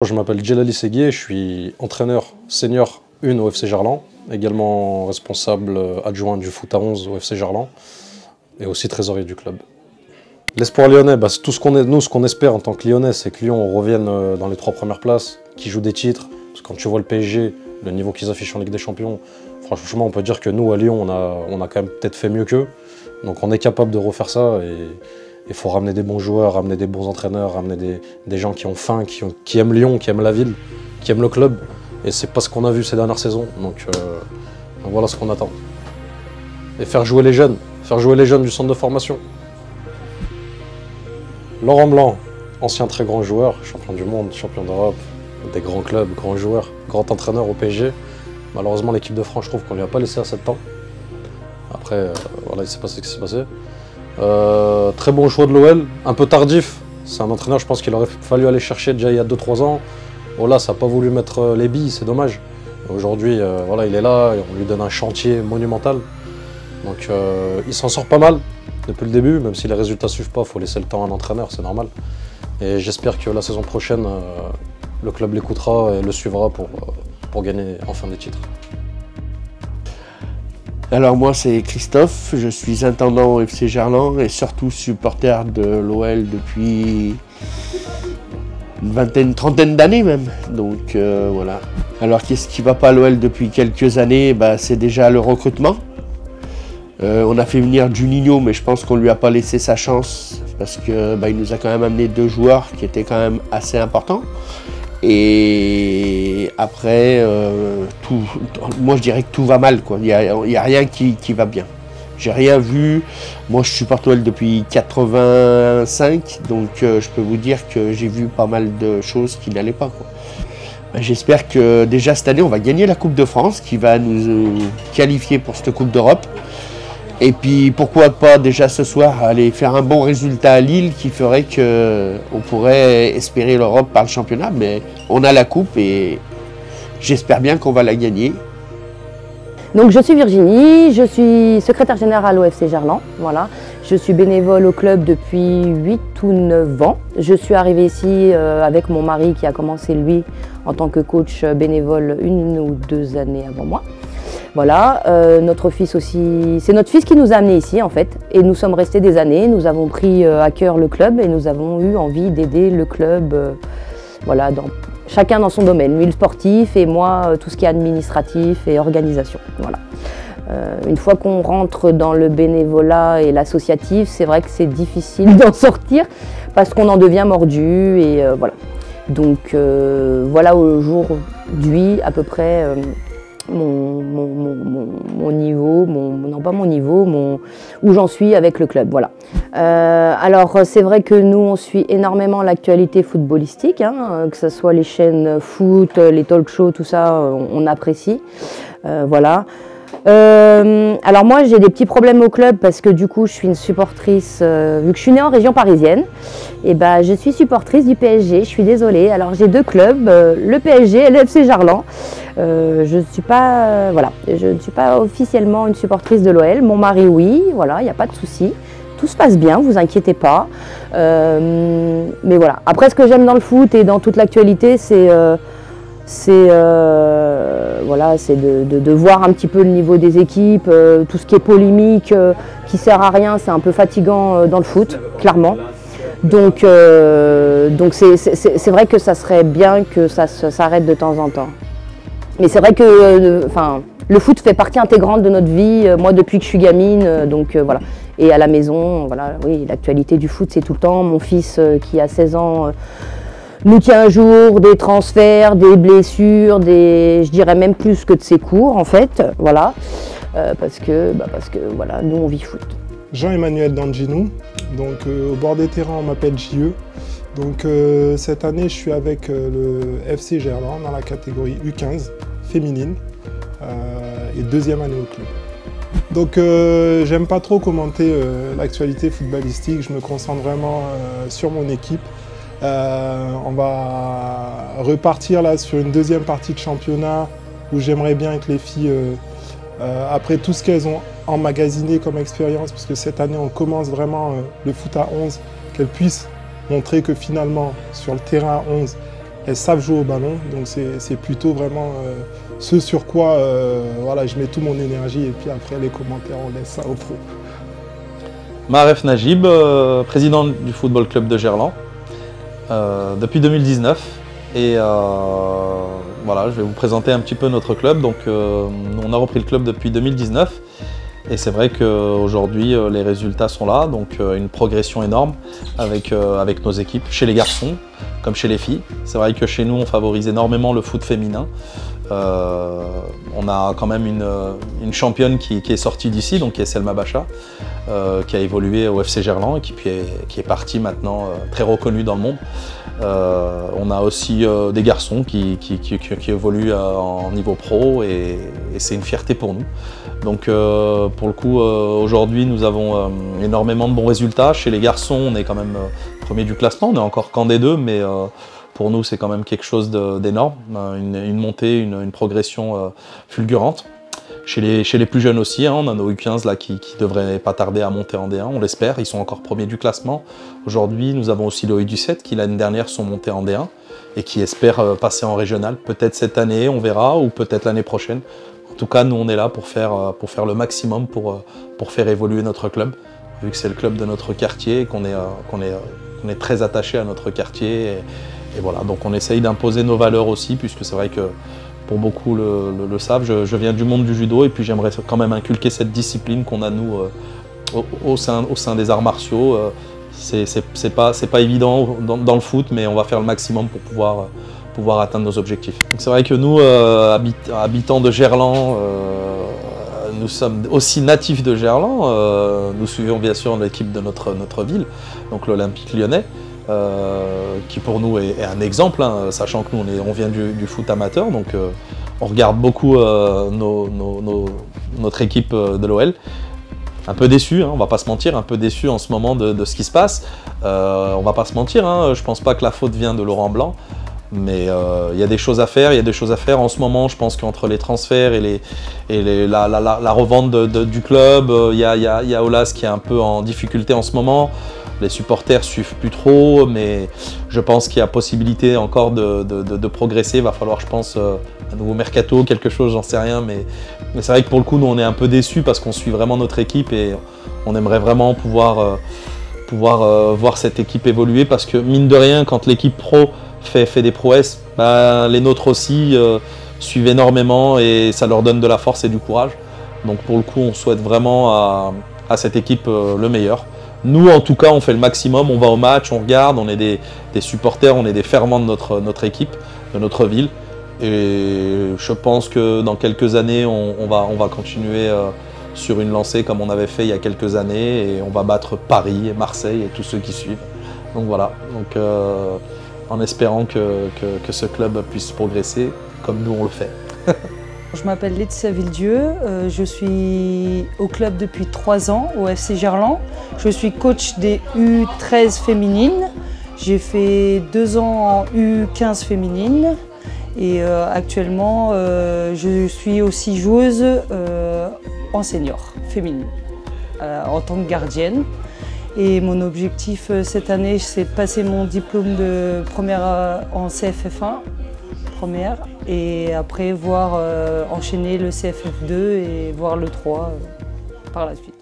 je m'appelle Djelali Seguier, je suis entraîneur senior 1 au FC Gerland, également responsable adjoint du foot à 11 au FC Gerland et aussi trésorier du club. L'espoir lyonnais, tout ce qu'on espère en tant que lyonnais, c'est que Lyon revienne dans les 3 premières places, qu'ils jouent des titres. Parce que quand tu vois le PSG, le niveau qu'ils affichent en Ligue des Champions, franchement, on peut dire que nous, à Lyon, on a quand même peut-être fait mieux qu'eux. Donc on est capable de refaire ça et il faut ramener des bons joueurs, ramener des bons entraîneurs, ramener des gens qui ont faim, qui aiment Lyon, qui aiment la ville, qui aiment le club. Et c'est pas ce qu'on a vu ces dernières saisons. Donc voilà ce qu'on attend. Et faire jouer les jeunes du centre de formation. Laurent Blanc, ancien très grand joueur, champion du monde, champion d'Europe, des grands clubs, grands joueurs, grand entraîneur au PSG. Malheureusement, l'équipe de France, je trouve qu'on ne lui a pas laissé assez de temps. Après, voilà, il s'est passé ce qui s'est passé. Très bon choix de l'OL, un peu tardif. C'est un entraîneur, je pense qu'il aurait fallu aller chercher déjà il y a 2-3 ans. Voilà, ça n'a pas voulu mettre les billes, c'est dommage. Aujourd'hui, voilà, il est là, et on lui donne un chantier monumental. Donc il s'en sort pas mal depuis le début, même si les résultats ne suivent pas, il faut laisser le temps à un entraîneur, c'est normal. Et j'espère que la saison prochaine, le club l'écoutera et le suivra pour gagner enfin des titres. Alors moi c'est Christophe, je suis intendant au FC Gerland et surtout supporter de l'OL depuis une vingtaine, trentaine d'années même. Donc voilà. Alors qu'est-ce qui va pas à l'OL depuis quelques années? C'est déjà le recrutement. On a fait venir Juninho, mais je pense qu'on lui a pas laissé sa chance parce que il nous a quand même amené 2 joueurs qui étaient quand même assez importants. Et après, moi je dirais que tout va mal, quoi. Il y a rien qui va bien. J'ai rien vu. Moi je supporte l'OL depuis 85, donc je peux vous dire que j'ai vu pas mal de choses qui n'allaient pas, quoi. J'espère que déjà cette année on va gagner la Coupe de France qui va nous qualifier pour cette Coupe d'Europe. Et puis pourquoi pas déjà ce soir aller faire un bon résultat à Lille qui ferait qu'on pourrait espérer l'Europe par le championnat. Mais on a la coupe et j'espère bien qu'on va la gagner. Donc je suis Virginie, je suis secrétaire générale au FC Gerland. Voilà. Je suis bénévole au club depuis 8 ou 9 ans. Je suis arrivée ici avec mon mari qui a commencé lui en tant que coach bénévole 1 ou 2 années avant moi. Voilà, notre fils aussi, c'est notre fils qui nous a amenés ici en fait, et nous sommes restés des années, nous avons pris à cœur le club et nous avons eu envie d'aider le club, voilà, chacun dans son domaine, lui le sportif et moi tout ce qui est administratif et organisation. Voilà. Une fois qu'on rentre dans le bénévolat et l'associatif, c'est vrai que c'est difficile d'en sortir parce qu'on en devient mordu et voilà. Donc voilà aujourd'hui à peu près mon niveau, non pas mon niveau, où j'en suis avec le club, voilà. Alors c'est vrai que nous on suit énormément l'actualité footballistique, hein, que ce soit les chaînes foot, les talk shows, tout ça, on apprécie, voilà. Alors moi j'ai des petits problèmes au club parce que du coup je suis une supportrice, vu que je suis née en région parisienne, et je suis supportrice du PSG, je suis désolée. Alors j'ai 2 clubs, le PSG et le FC Gerland. Je ne suis pas, voilà, je ne suis pas officiellement une supportrice de l'OL, mon mari oui, voilà, il n'y a pas de souci. Tout se passe bien, vous inquiétez pas. Mais voilà, après ce que j'aime dans le foot et dans toute l'actualité, c'est voilà, de voir un petit peu le niveau des équipes, tout ce qui est polémique, qui sert à rien, c'est un peu fatigant dans le foot, clairement. Donc c'est vrai que ça serait bien que ça s'arrête de temps en temps. Mais c'est vrai que le foot fait partie intégrante de notre vie, moi depuis que je suis gamine, donc voilà. Et à la maison, voilà, oui, l'actualité du foot c'est tout le temps. Mon fils qui a 16 ans nous tient un jour des transferts, des blessures, je dirais même plus que de ses cours en fait, voilà, parce que voilà, nous on vit foot. Jean-Emmanuel Danginou, donc au bord des terrains on m'appelle JE. Donc cette année je suis avec le FC Gerland dans la catégorie U15 féminine et 2e année au club. Donc j'aime pas trop commenter l'actualité footballistique, je me concentre vraiment sur mon équipe. On va repartir là sur une 2e partie de championnat où j'aimerais bien que les filles, après tout ce qu'elles ont emmagasiné comme expérience, puisque cette année on commence vraiment le foot à 11, qu'elles puissent montrer que finalement sur le terrain à 11, elles savent jouer au ballon. Donc c'est plutôt vraiment ce sur quoi voilà, je mets toute mon énergie et puis après les commentaires, on laisse ça aux pros. Maref Najib, président du Football Club de Gerland depuis 2019. Et voilà, je vais vous présenter un petit peu notre club. Donc, on a repris le club depuis 2019 et c'est vrai qu'aujourd'hui les résultats sont là, donc une progression énorme avec nos équipes, chez les garçons comme chez les filles. C'est vrai que chez nous on favorise énormément le foot féminin. On a quand même une championne qui est sortie d'ici, donc qui est Selma Bacha, qui a évolué au FC Gerland et qui est partie maintenant très reconnue dans le monde. On a aussi des garçons qui évoluent en niveau pro et c'est une fierté pour nous. Donc pour le coup, aujourd'hui nous avons énormément de bons résultats. Chez les garçons, on est quand même premier du classement, on est encore qu'en D2, mais pour nous c'est quand même quelque chose d'énorme, une montée, une progression fulgurante. Chez les plus jeunes aussi, hein, on a nos U15 là, qui ne devraient pas tarder à monter en D1, on l'espère, ils sont encore premiers du classement. Aujourd'hui, nous avons aussi le U17 qui l'année dernière sont montés en D1 et qui espèrent passer en régional. Peut-être cette année, on verra, ou peut-être l'année prochaine. En tout cas, nous on est là pour faire le maximum pour faire évoluer notre club, vu que c'est le club de notre quartier et qu'on est très attaché à notre quartier. Et voilà, donc on essaye d'imposer nos valeurs aussi, puisque c'est vrai que pour beaucoup le savent, je viens du monde du judo et puis j'aimerais quand même inculquer cette discipline qu'on a nous au sein des arts martiaux. C'est pas évident dans le foot, mais on va faire le maximum pour pouvoir atteindre nos objectifs. C'est vrai que nous, habitants de Gerland, nous sommes aussi natifs de Gerland. Nous suivons bien sûr l'équipe de notre ville, donc l'Olympique Lyonnais. Qui pour nous est un exemple, hein, sachant que nous on vient du foot amateur, donc on regarde beaucoup notre équipe de l'OL. Un peu déçu, hein, on va pas se mentir, un peu déçu en ce moment de ce qui se passe. On va pas se mentir, hein, je pense pas que la faute vient de Laurent Blanc, mais il y a des choses à faire, en ce moment. Je pense qu'entre les transferts et la revente du club, il y a Aulas qui est un peu en difficulté en ce moment. Les supporters suivent plus trop, mais je pense qu'il y a possibilité encore de progresser. Il va falloir, je pense, un nouveau mercato, quelque chose, j'en sais rien. Mais c'est vrai que pour le coup, nous, on est un peu déçus parce qu'on suit vraiment notre équipe et on aimerait vraiment pouvoir voir cette équipe évoluer. Parce que mine de rien, quand l'équipe pro fait des prouesses, bah, les nôtres aussi suivent énormément et ça leur donne de la force et du courage. Donc pour le coup, on souhaite vraiment à cette équipe le meilleur. Nous, en tout cas, on fait le maximum, on va au match, on regarde, on est des supporters, on est des fervents de notre équipe, de notre ville. Et je pense que dans quelques années, on va continuer sur une lancée comme on avait fait il y a quelques années et on va battre Paris et Marseille et tous ceux qui suivent. Donc voilà, donc, en espérant que ce club puisse progresser comme nous on le fait. Je m'appelle Laetitia Villedieu, je suis au club depuis 3 ans, au FC Gerland. Je suis coach des U13 féminines. J'ai fait 2 ans en U15 féminines et actuellement je suis aussi joueuse en senior féminine en tant que gardienne. Et mon objectif cette année, c'est de passer mon diplôme de première en CFF1. Première, et après enchaîner le CFF2 et voir le 3 par la suite.